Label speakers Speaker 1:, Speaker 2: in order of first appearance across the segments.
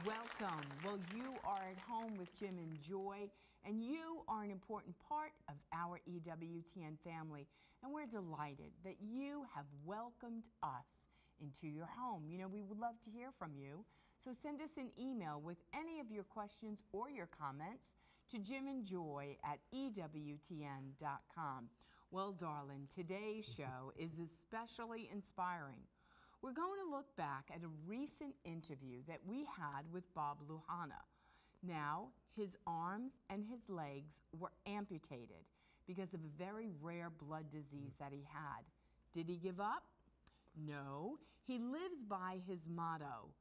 Speaker 1: Welcome. Well, you are at home with Jim and Joy, and you are an important part of our EWTN family, and we're delighted that you have welcomed us into your home. You know, we would love to hear from you, so send us an email with any of your questions or your comments to jimandjoy@ewtn.com. Well, darling, today's show is especially inspiring. We're going to look back at a recent interview that we had with Bob Lujano. Now, his arms and his legs were amputated because of a very rare blood disease that he had. Did he give up? No. He lives by his motto,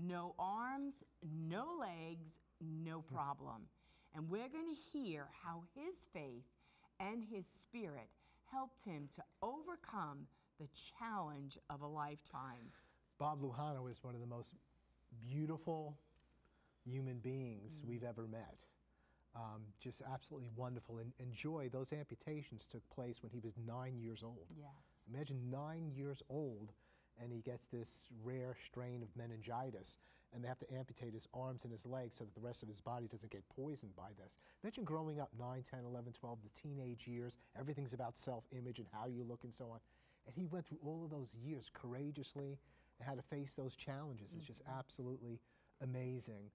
Speaker 1: no arms, no legs, no problem. And we're going to hear how his faith and his spirit helped him to overcome the challenge of a lifetime.
Speaker 2: Bob Lujano is one of the most beautiful human beings we've ever met. Just absolutely wonderful. And Joy, those amputations took place when he was 9 years old.
Speaker 1: Yes.
Speaker 2: Imagine 9 years old, and he gets this rare strain of meningitis, and they have to amputate his arms and his legs so that the rest of his body doesn't get poisoned by this. Imagine growing up 9, 10, 11, 12, the teenage years, everything's about self-image and how you look and so on. And he went through all of those years courageously and had to face those challenges. It's just absolutely amazing.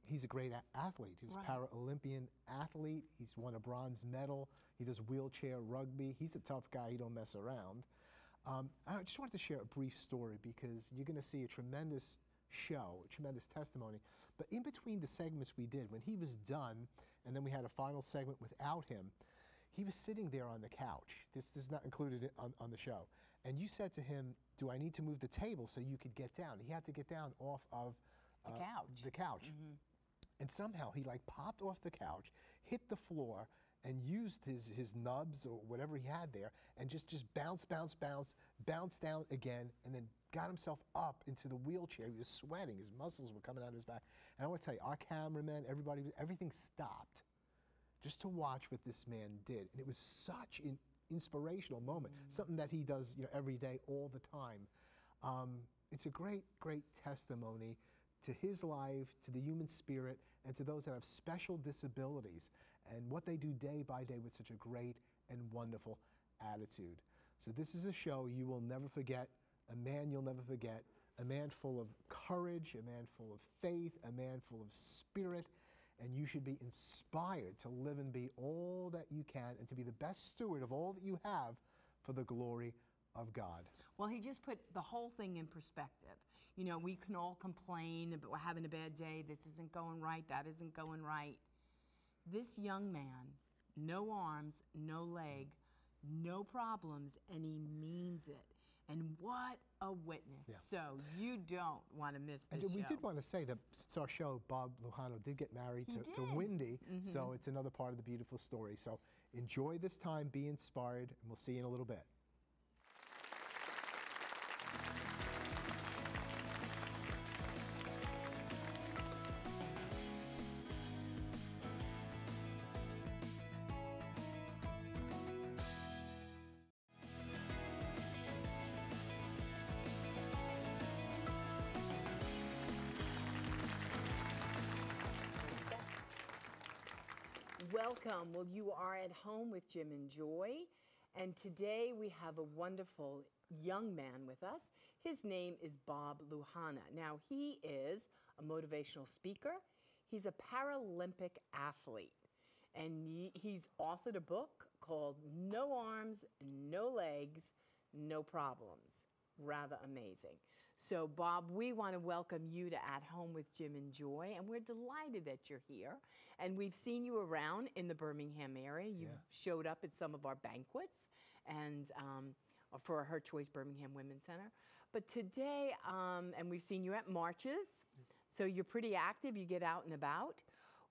Speaker 2: He's a great athlete. He's a Paralympian athlete. He's won a bronze medal. He does wheelchair rugby. He's a tough guy. He don't mess around. I just wanted to share a brief story because you're going to see a tremendous show, a tremendous testimony. But in between the segments we did, when he was done, and then we had a final segment without him, he was sitting there on the couch. This is not included on the show. And you said to him, do I need to move the table so you could get down? He had to get down off of the couch. And somehow he like popped off the couch, hit the floor, and used his nubs or whatever he had there, and just bounced down again, and then got himself up into the wheelchair. He was sweating. His muscles were coming out of his back. And I want to tell you, our cameraman, everybody, everything stopped just to watch what this man did. And it was such an inspirational moment, something that he does, you know, every day, all the time. It's a great, great testimony to his life, to the human spirit, and to those that have special disabilities, and what they do day by day with such a great and wonderful attitude. So this is a show you will never forget, a man you'll never forget, a man full of courage, a man full of faith, a man full of spirit, and you should be inspired to live and be all that you can and to be the best steward of all that you have for the glory of God.
Speaker 1: Well, he just put the whole thing in perspective. You know, we can all complain about having a bad day, this isn't going right, that isn't going right. This young man, no arms, no leg, no problems, and he means it. And what a witness. Yeah. So you don't want to miss this show.
Speaker 2: We did want to say that since our show, Bob Lujano did get married to Wendy, so it's another part of the beautiful story. So enjoy this time, be inspired, and we'll see you in a little bit.
Speaker 1: Welcome. Well, you are at home with Jim and Joy, and today we have a wonderful young man with us. His name is Bob Lujano. Now, he is a motivational speaker. He's a Paralympic athlete, and he's authored a book called No Arms, No Legs, No Problems. Rather amazing. So, Bob, we want to welcome you to At Home with Jim and Joy, and we're delighted that you're here. And we've seen you around in the Birmingham area. You've showed up at some of our banquets and for Her Choice Birmingham Women's Center. But today, and we've seen you at marches, so you're pretty active. You get out and about.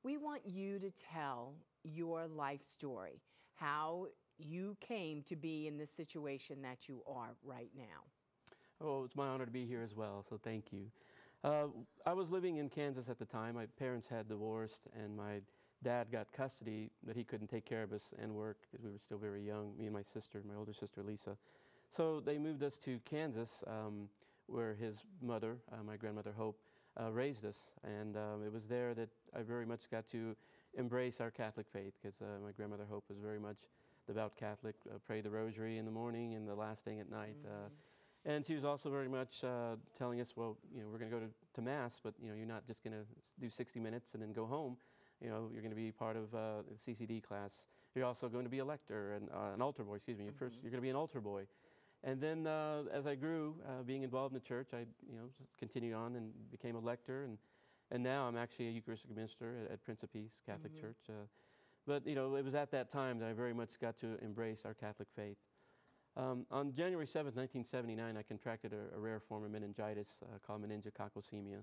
Speaker 1: We want you to tell your life story, how you came to be in the situation that you are right now.
Speaker 3: Oh, it's my honor to be here as well, so thank you. I was living in Kansas at the time. My parents had divorced, and my dad got custody, but he couldn't take care of us and work because we were still very young, me and my sister, my older sister, Lisa. So they moved us to Kansas, where his mother, my grandmother Hope, raised us. And it was there that I very much got to embrace our Catholic faith, because my grandmother Hope was very much devout Catholic, pray the rosary in the morning and the last thing at night. And she was also very much telling us, well, we're going to go to Mass, but, you're not just going to do 60 minutes and then go home. You're going to be part of the CCD class. You're also going to be a lector and an altar boy, excuse me. First, you're going to be an altar boy. And then as I grew, being involved in the church, I continued on and became a lector. And now I'm actually a Eucharistic minister at Prince of Peace Catholic Church. But, it was at that time that I very much got to embrace our Catholic faith. On January 7th, 1979, I contracted a rare form of meningitis called meningococcosemia.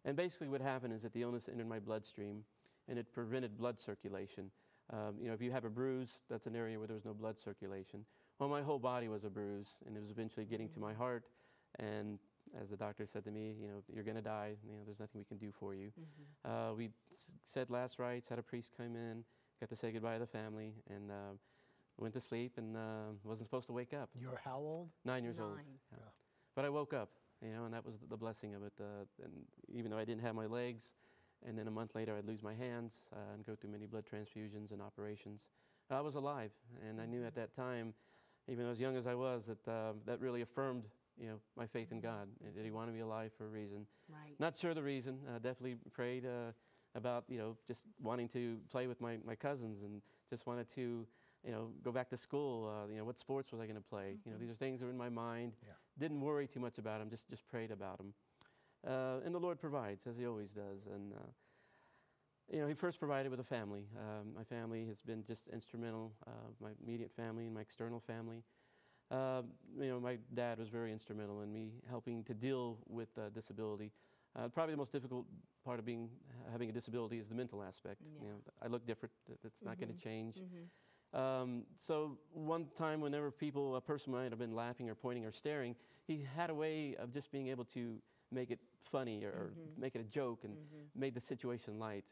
Speaker 3: And basically what happened is that the illness entered my bloodstream, and it prevented blood circulation. If you have a bruise, that's an area where there was no blood circulation. Well, my whole body was a bruise, and it was eventually getting to my heart. And as the doctor said to me, you're going to die. There's nothing we can do for you. We said last rites, had a priest come in, got to say goodbye to the family, and went to sleep, and wasn't supposed to wake up.
Speaker 2: You're how old?
Speaker 3: 9 years old. Yeah. But I woke up, and that was the blessing of it. And even though I didn't have my legs, and then a month later I'd lose my hands and go through many blood transfusions and operations, I was alive. And I knew at that time, even as young as I was, that that really affirmed my faith in God, that He wanted me alive for a reason.
Speaker 1: Right.
Speaker 3: Not sure the reason. Definitely prayed about just wanting to play with my cousins, and just wanted to go back to school. What sports was I going to play? These are things that were in my mind.
Speaker 2: Yeah.
Speaker 3: Didn't worry too much about them. Just prayed about them. And the Lord provides, as He always does. And He first provided with a family. My family has been just instrumental. My immediate family and my external family. My dad was very instrumental in me helping to deal with disability. Probably the most difficult part of having a disability is the mental aspect.
Speaker 1: Yeah.
Speaker 3: I look different. That's not going to change. So one time, whenever a person might have been laughing or pointing or staring, he had a way of just being able to make it funny or make it a joke, and made the situation light.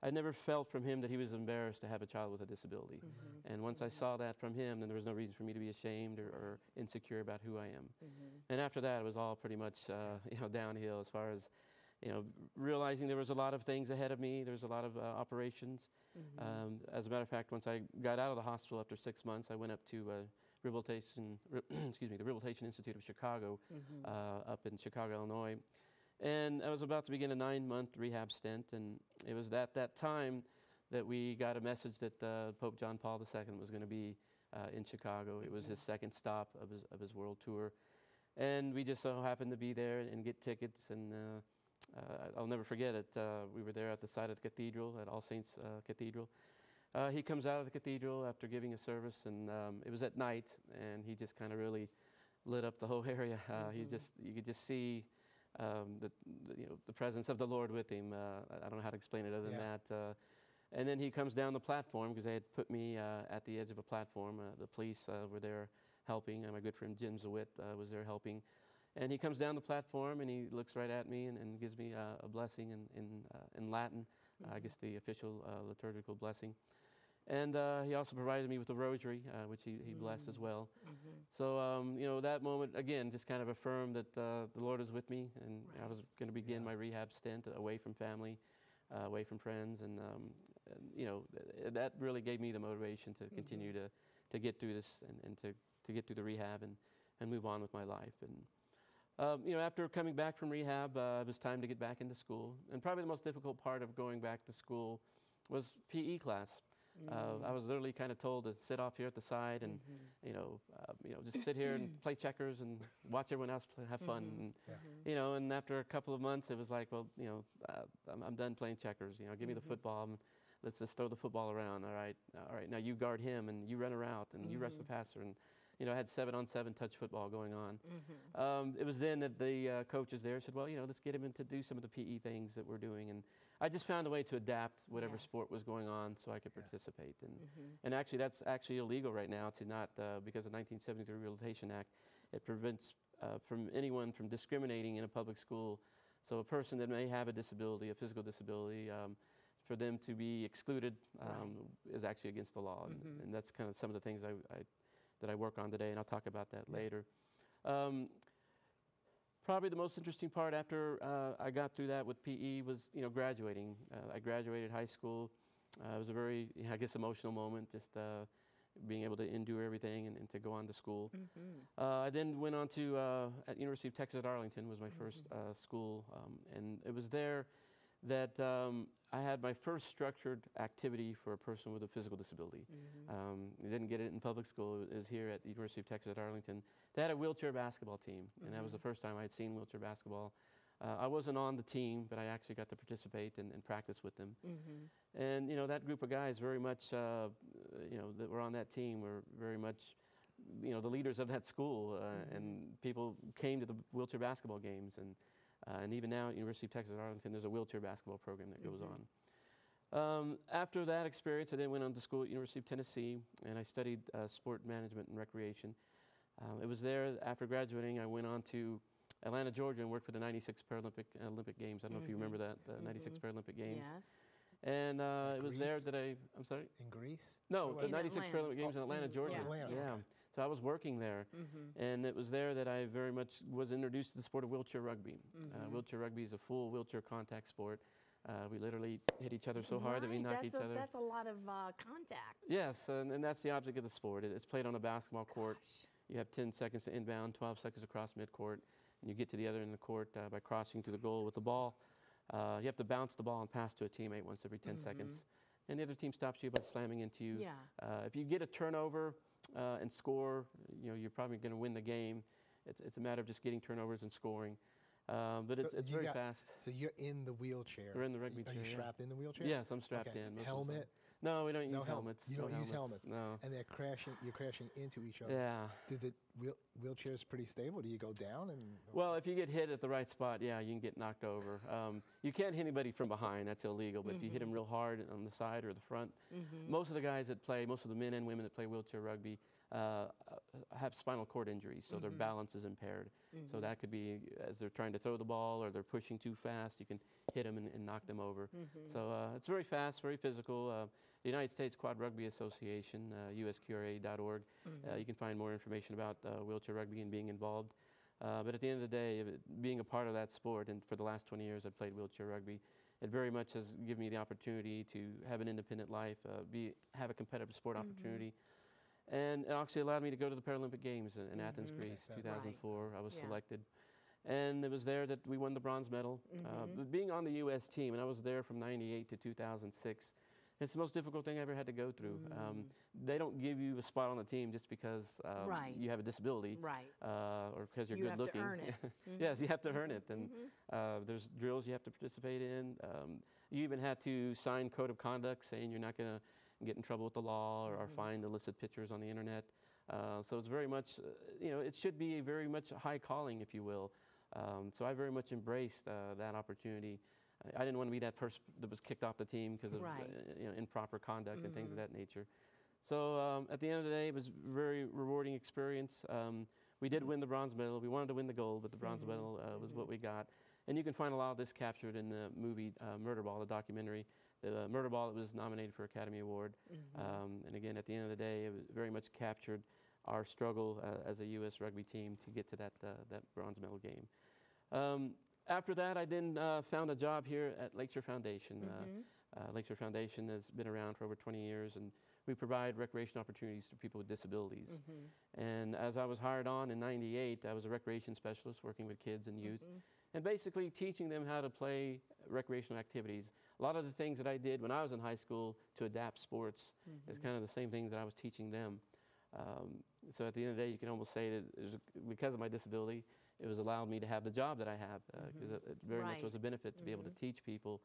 Speaker 3: I never felt from him that he was embarrassed to have a child with a disability. And once I saw that from him, then there was no reason for me to be ashamed or insecure about who I am. And after that, it was all pretty much downhill as far as realizing there was a lot of things ahead of me. There's a lot of operations. As a matter of fact, once I got out of the hospital after 6 months, I went up to the Rehabilitation Institute of Chicago, up in Chicago, Illinois. And I was about to begin a 9-month rehab stint, and it was at that time that we got a message that Pope John Paul II was going to be in Chicago. It was his second stop of his world tour. And we just so happened to be there and get tickets, and I'll never forget it. We were there at the site of the cathedral, at All Saints Cathedral. He comes out of the cathedral after giving a service, and it was at night, and he just kind of really lit up the whole area. You could just see the presence of the Lord with him. I don't know how to explain it other than that. And then he comes down the platform, because they had put me at the edge of a platform. The police were there helping. My good friend Jim Zwitt was there helping. And he comes down the platform, and he looks right at me and gives me a blessing in Latin, I guess the official liturgical blessing. And he also provided me with the rosary, which he blessed as well. So, that moment, again, just kind of affirmed that the Lord is with me, and I was going to begin my rehab stint away from family, away from friends. And that really gave me the motivation to continue to get through this and to get through the rehab and move on with my life. And after coming back from rehab, it was time to get back into school. And probably the most difficult part of going back to school was PE class. I was literally kind of told to sit off here at the side and, just sit here and play checkers and watch everyone else have fun. And, and after a couple of months, it was like, well, I'm done playing checkers. Give me the football. Let's just throw the football around. All right. Now you guard him, and you run a route, and you rush the passer. And, I had 7-on-7 touch football going on. It was then that the coaches there said, well, let's get him in to do some of the PE things that we're doing. And I just found a way to adapt whatever sport was going on so I could participate. And actually, that's actually illegal right now to not, because of the 1973 Rehabilitation Act, it prevents from anyone from discriminating in a public school. So a person that may have a disability, a physical disability, for them to be excluded is actually against the law. And that's kind of some of the things that I work on today, and I'll talk about that later. Probably the most interesting part after I got through that with PE was, graduating. I graduated high school. It was a very, I guess, emotional moment, just being able to endure everything and to go on to school. I then went on to, at University of Texas at Arlington was my first school, and it was there that I had my first structured activity for a person with a physical disability. I didn't get it in public school. It was here at the University of Texas at Arlington. They had a wheelchair basketball team, and that was the first time I had seen wheelchair basketball. I wasn't on the team, but I actually got to participate and practice with them. And, that group of guys very much, that were on that team were very much, the leaders of that school, and people came to the wheelchair basketball games. And even now at University of Texas at Arlington, there's a wheelchair basketball program that goes on. After that experience, I then went on to school at University of Tennessee, and I studied sport management and recreation. It was there, after graduating, I went on to Atlanta, Georgia, and worked for the 96 Olympic Games. I don't know if you remember that, the 96 Paralympic Games.
Speaker 1: Yes.
Speaker 3: And it was there that I'm sorry?
Speaker 2: In Greece?
Speaker 3: No, the
Speaker 1: In
Speaker 3: 96
Speaker 1: Atlanta.
Speaker 3: Paralympic Games in Atlanta, Georgia.
Speaker 2: Atlanta.
Speaker 3: Yeah. So I was working there, and it was there that I very much was introduced to the sport of wheelchair rugby. Wheelchair rugby is a full wheelchair contact sport. We literally hit each other so hard that we knocked each other.
Speaker 1: That's a lot of contact.
Speaker 3: Yes, and that's the object of the sport. It's played on a basketball court. You have 10 seconds to inbound, 12 seconds across midcourt, and you get to the other end of the court by crossing to the goal with the ball. You have to bounce the ball and pass to a teammate once every 10 seconds. And the other team stops you by slamming into you. If you get a turnover and score, you're probably going to win the game. It's a matter of just getting turnovers and scoring. But
Speaker 2: So
Speaker 3: it's very fast.
Speaker 2: So you're in the wheelchair.
Speaker 3: We're in the rugby chair.
Speaker 2: Are you strapped in the wheelchair?
Speaker 3: Yes, I'm strapped in. most of the time.
Speaker 2: Helmet?
Speaker 3: No, we don't
Speaker 2: No
Speaker 3: use helmets.
Speaker 2: You don't use helmets.
Speaker 3: No.
Speaker 2: And you're crashing into each other.
Speaker 3: Yeah.
Speaker 2: Do the wheelchairs pretty stable? Do you go down?
Speaker 3: Well, if you get hit at the right spot, yeah, you can get knocked over. You can't hit anybody from behind. That's illegal. But if you hit them real hard on the side or the front, most of the guys that play, most of the men and women that play wheelchair rugby have spinal cord injuries, so their balance is impaired. So that could be as they're trying to throw the ball or they're pushing too fast, you can hit them and knock them over. So it's very fast, very physical. The United States Quad Rugby Association, usqra.org. You can find more information about wheelchair rugby and being involved. But at the end of the day, being a part of that sport, and for the last 20 years I've played wheelchair rugby, it very much has given me the opportunity to have an independent life, have a competitive sport opportunity. And it actually allowed me to go to the Paralympic Games in Athens, Greece, 2004. I was selected. And it was there that we won the bronze medal. But being on the U.S. team, and I was there from 98 to 2006, it's the most difficult thing I ever had to go through. They don't give you a spot on the team just because you have a disability or because you're good looking. You have to earn it. Yes, you have to earn it. And there's drills you have to participate in. You even had to sign code of conduct saying you're not going to get in trouble with the law or find illicit pictures on the internet. So it's very much, it should be very much a high calling, if you will. So I very much embraced that opportunity. I didn't want to be that person that was kicked off the team because of improper conduct and things of that nature. So at the end of the day, it was a very rewarding experience. We did win the bronze medal. We wanted to win the gold, but the bronze medal was what we got. And you can find a lot of this captured in the movie Murderball, the documentary. The Murderball, it was nominated for Academy Award. And again, at the end of the day, it very much captured our struggle as a U.S. rugby team to get to that bronze medal game. After that, I then found a job here at Lakeshore Foundation. Lakeshore Foundation has been around for over 20 years, and we provide recreation opportunities to people with disabilities. And as I was hired on in '98, I was a recreation specialist working with kids and youth, and basically teaching them how to play recreational activities. A lot of the things that I did when I was in high school to adapt sports is kind of the same things that I was teaching them. So at the end of the day, you can almost say that because of my disability, it was allowed me to have the job that I have, because it very much was a benefit to be able to teach people,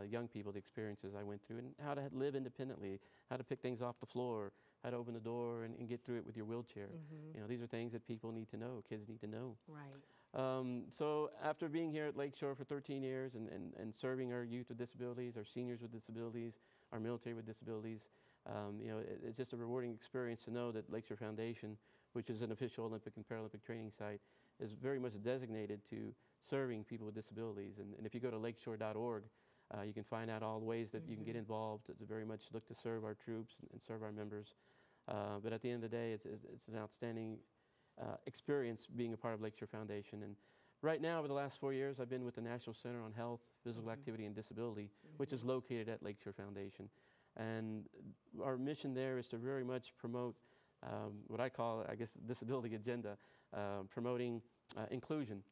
Speaker 3: young people, the experiences I went through and how to live independently, how to pick things off the floor, how to open the door and get through it with your wheelchair. These are things that people need to know, kids need to know. So after being here at Lakeshore for 13 years and serving our youth with disabilities, our seniors with disabilities, our military with disabilities, it's just a rewarding experience to know that Lakeshore Foundation, which is an official Olympic and Paralympic training site, is very much designated to serving people with disabilities. And if you go to lakeshore.org, you can find out all the ways that you can get involved to very much look to serve our troops and serve our members. But at the end of the day, it's an outstanding experience being a part of Lakeshore Foundation. And Right now, over the last 4 years, I've been with the National Center on Health, Physical Activity, and Disability, which is located at Lakeshore Foundation. And our mission there is to very much promote what I call, I guess, disability agenda, promoting inclusion.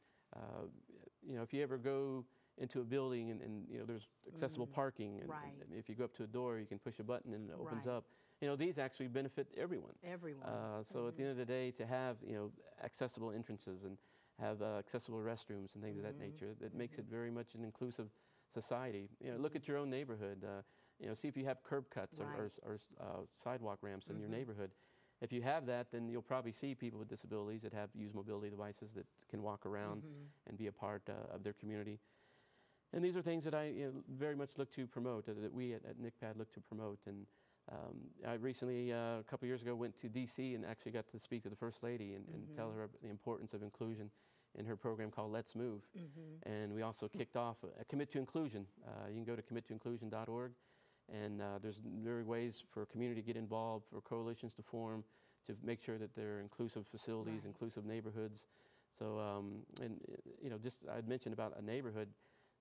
Speaker 3: You know, if you ever go into a building and you know, there's accessible parking, and if you go up to a door, you can push a button and it opens up. You know, these actually benefit everyone.
Speaker 1: Everyone.
Speaker 3: So at the end of the day, to have, you know, accessible entrances and have accessible restrooms and things of that nature, it makes it very much an inclusive society. You know, look at your own neighborhood. You know, see if you have curb cuts or sidewalk ramps in your neighborhood. If you have that, then you'll probably see people with disabilities that use mobility devices that can walk around and be a part of their community. And these are things that I very much look to promote, that we at NCPAD look to promote. And I recently, a couple years ago, went to D.C. and actually got to speak to the First Lady and tell her the importance of inclusion in her program called Let's Move. And we also kicked off a Commit to Inclusion. You can go to committoinclusion.org, and there's ways for a community to get involved, for coalitions to form, to make sure that there are inclusive facilities, inclusive neighborhoods. So, and you know, just I'd mentioned about a neighborhood.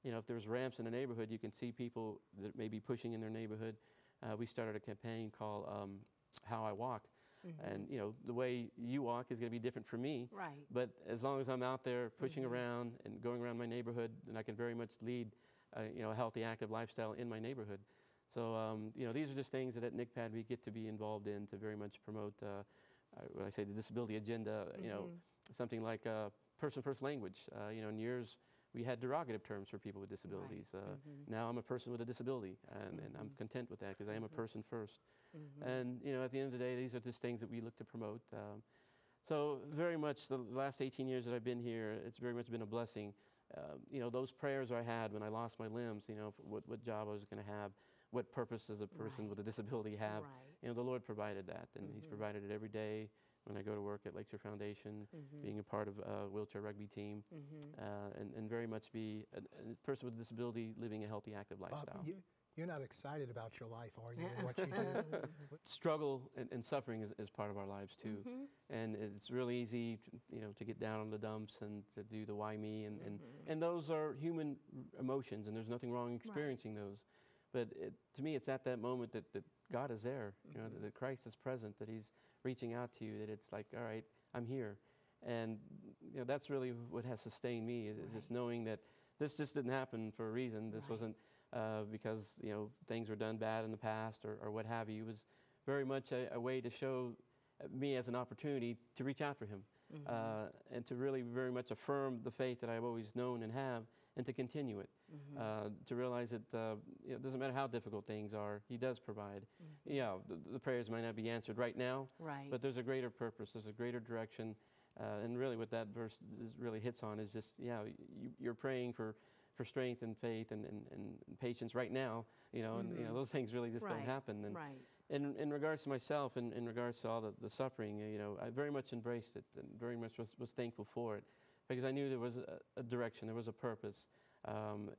Speaker 3: You know, if there's ramps in a neighborhood, you can see people that may be pushing in their neighborhood. We started a campaign called How I Walk. And, you know, the way you walk is going to be different for me. But as long as I'm out there pushing around and going around my neighborhood, then I can very much lead, you know, a healthy, active lifestyle in my neighborhood. So, you know, these are just things that at NCPAD we get to be involved in to very much promote, when I say the disability agenda, you know, something like person-first language. You know, in years, we had derogative terms for people with disabilities. Now I'm a person with a disability, and I'm content with that because I am a person first. And, you know, at the end of the day, these are just things that we look to promote. So very much the last 18 years that I've been here, it's very much been a blessing. You know, those prayers I had when I lost my limbs, you know, what job I was going to have, what purpose does a person with a disability have, you know, the Lord provided that, and He's provided it every day. When I go to work at Lakeshore Foundation, being a part of a wheelchair rugby team, and very much be a person with a disability living a healthy, active lifestyle.
Speaker 2: You're not excited about your life, are you, and what you do?
Speaker 3: Struggle and suffering is part of our lives too. And it's really easy to, you know, to get down on the dumps and to do the why me, and those are human emotions, and there's nothing wrong experiencing those. But to me, it's at that moment that God is there, you know, that Christ is present, that He's reaching out to you, that it's like, all right, I'm here. And, you know, that's really what has sustained me, is just knowing that this just didn't happen for a reason. This wasn't because, you know, things were done bad in the past or what have you. It was very much a way to show me as an opportunity to reach out for Him, and to really very much affirm the faith that I've always known and have, and to continue it, to realize that you know, it doesn't matter how difficult things are, He does provide. Yeah, the prayers might not be answered right now, but there's a greater purpose, there's a greater direction, and really what that verse really hits on is just, yeah, you're praying for strength and faith and patience right now, you know, and you know, those things really just don't happen. And in regards to myself and in regards to all the suffering, you know, I very much embraced it and very much was thankful for it, because I knew there was a direction, there was a purpose. And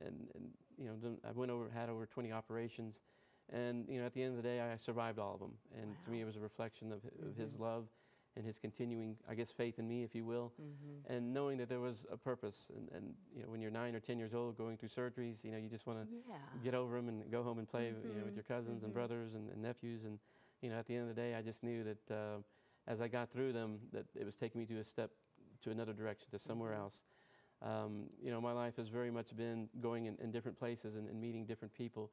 Speaker 3: you know, I had over 20 operations, and you know, at the end of the day, I survived all of them. And to me, it was a reflection of His love and His continuing, I guess, faith in me, if you will, and knowing that there was a purpose. And you know, when you're 9 or 10 years old, going through surgeries, you know, you just want to get over them and go home and play, you know, with your cousins and brothers and nephews. And you know, at the end of the day, I just knew that as I got through them, that it was taking me to another direction, to somewhere else. You know, my life has very much been going in different places and meeting different people.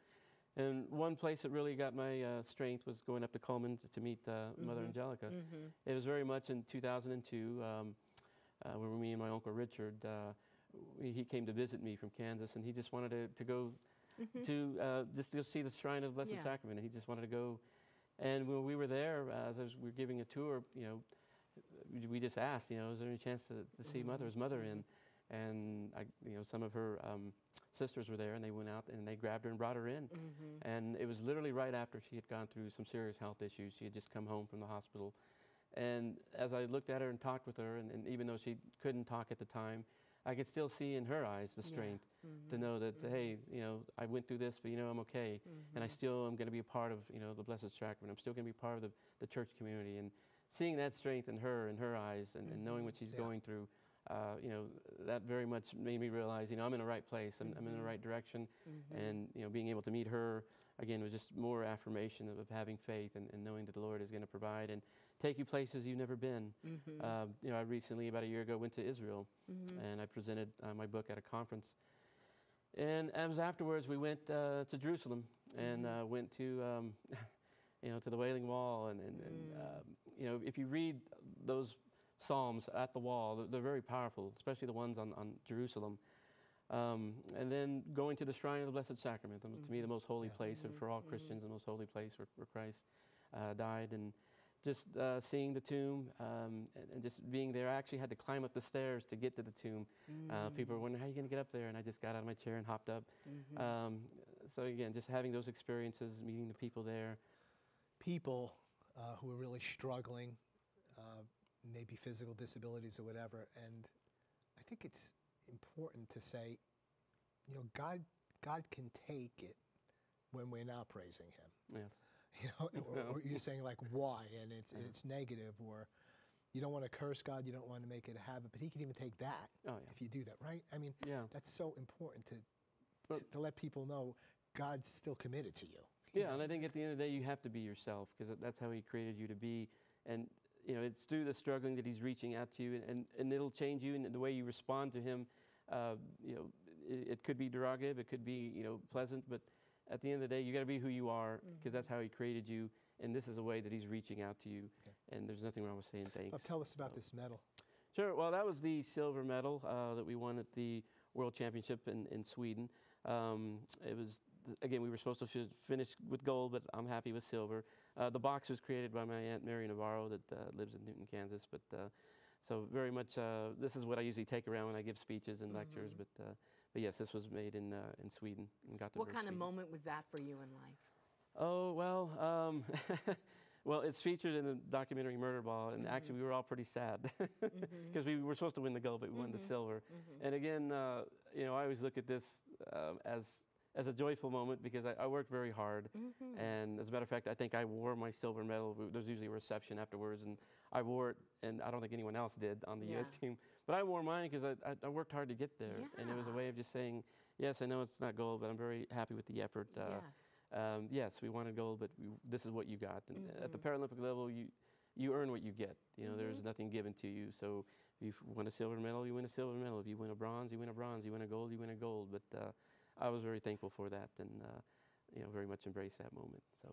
Speaker 3: And one place that really got my strength was going up to Coleman to meet Mother Angelica. It was very much in 2002, where me and my Uncle Richard, he came to visit me from Kansas, and he just wanted to go to just to see the Shrine of Blessed Sacrament. And he just wanted to go. And when we were there, we were giving a tour, you know, we just asked, you know, is there any chance to see Mother's mother? And you know, some of her sisters were there, and they went out and they grabbed her and brought her in. And it was literally right after she had gone through some serious health issues. She had just come home from the hospital. And as I looked at her and talked with her, and even though she couldn't talk at the time, I could still see in her eyes the strength to know that, hey, you know, I went through this, but you know, I'm okay. And I still am going to be a part of, you know, the Blessed Sacrament. I'm still going to be part of the church community. And seeing that strength in her eyes and knowing what she's going through, you know, that very much made me realize, you know, I'm in the right place. I'm in the right direction. And, you know, being able to meet her, again, was just more affirmation of having faith and knowing that the Lord is going to provide and take you places you've never been. You know, I recently, about a year ago, went to Israel, and I presented my book at a conference. And as afterwards, we went to Jerusalem and went to, you know, to the Wailing Wall. And you know, if you read those Psalms at the wall, they're very powerful, especially the ones on Jerusalem. And then going to the shrine of the Blessed Sacrament, to me the most holy place, and for all Christians, the most holy place where Christ died. And just seeing the tomb and just being there. I actually had to climb up the stairs to get to the tomb. People were wondering, how are you going to get up there? And I just got out of my chair and hopped up. So again, just having those experiences, meeting the people there.
Speaker 2: People who are really struggling, maybe physical disabilities or whatever, and I think it's important to say, you know, God can take it when we're not praising Him.
Speaker 3: Yes.
Speaker 2: You know, or you're saying like why, and it's negative, or you don't want to curse God, you don't want to make it a habit, but He can even take that if you do that, right? I mean, that's so important to let people know God's still committed to you.
Speaker 3: Yeah, and I think at the end of the day, you have to be yourself, because that's how He created you to be. And you know, it's through the struggling that He's reaching out to you, and it'll change you, and the way you respond to Him. You know, it could be derogative, it could be, you know, pleasant, but at the end of the day, you got to be who you are, because that's how He created you, and this is a way that He's reaching out to you, and there's nothing wrong with saying thanks.
Speaker 2: Well, tell us about this medal.
Speaker 3: Sure. Well, that was the silver medal that we won at the World Championship in Sweden. It was, again, we were supposed to finish with gold, but I'm happy with silver. The box was created by my Aunt Mary Navarro that lives in Newton, Kansas, but so very much, this is what I usually take around when I give speeches and lectures, but yes, this was made in Sweden and got to
Speaker 1: What kind of moment was that for you in life?
Speaker 3: Oh, well, well, it's featured in the documentary Murder Ball, and actually we were all pretty sad because we were supposed to win the gold, but we won the silver. And again, you know, I always look at this as a joyful moment, because I worked very hard. And as a matter of fact, I think I wore my silver medal. There's usually a reception afterwards, and I wore it, and I don't think anyone else did on the U.S. team. But I wore mine because I worked hard to get there. And it was a way of just saying, yes, I know it's not gold, but I'm very happy with the effort. Yes, we wanted gold, but this is what you got. And at the Paralympic level, you earn what you get. You know, there's nothing given to you. So if you win a silver medal, you win a silver medal. If you win a bronze, you win a bronze. You win a gold, you win a gold. But I was very thankful for that, and you know, very much embraced that moment. So,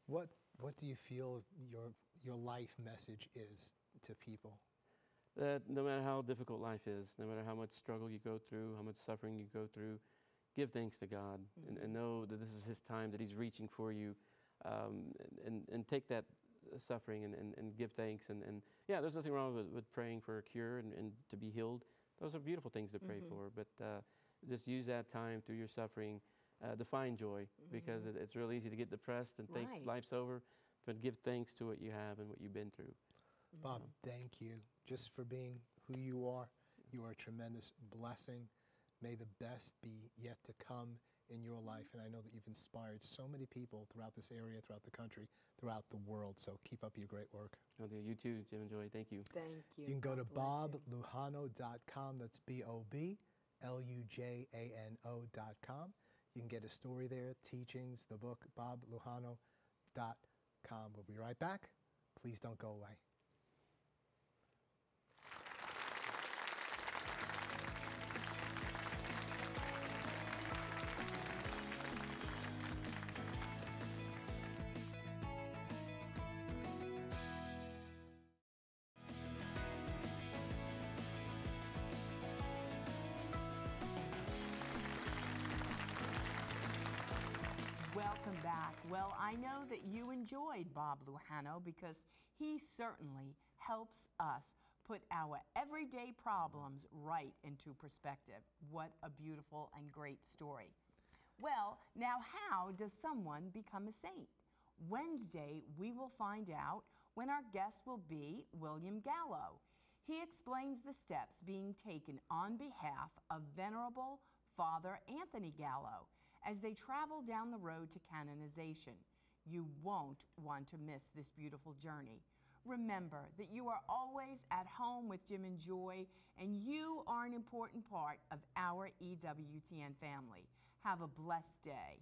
Speaker 2: what do you feel your life message is to people?
Speaker 3: That no matter how difficult life is, no matter how much struggle you go through, how much suffering you go through, give thanks to God, and know that this is His time, that He's reaching for you, and take that suffering and give thanks. And yeah, there's nothing wrong with praying for a cure and to be healed. Those are beautiful things to pray for, but just use that time through your suffering to find joy, because it's real easy to get depressed and think life's over, but give thanks to what you have and what you've been through.
Speaker 2: Bob, thank you just for being who you are. You are a tremendous blessing. May the best be yet to come in your life, and I know that you've inspired so many people throughout this area, throughout the country, throughout the world, so keep up your great work.
Speaker 3: Oh, dear. You too, Jim and Joy. Thank you.
Speaker 1: Thank you.
Speaker 2: You can go to boblujano.com. That's BOBLUJANO.com. You can get a story there, teachings, the book, boblujano.com. We'll be right back. Please don't go away.
Speaker 1: Welcome back. Well, I know that you enjoyed Bob Lujano, because he certainly helps us put our everyday problems right into perspective. What a beautiful and great story. Well, now how does someone become a saint? Wednesday, we will find out when our guest will be William Gallo. He explains the steps being taken on behalf of Venerable Father Anthony Gallo as they travel down the road to canonization. You won't want to miss this beautiful journey. remember that you are always at home with Jim and Joy, and you are an important part of our EWTN family. Have a blessed day.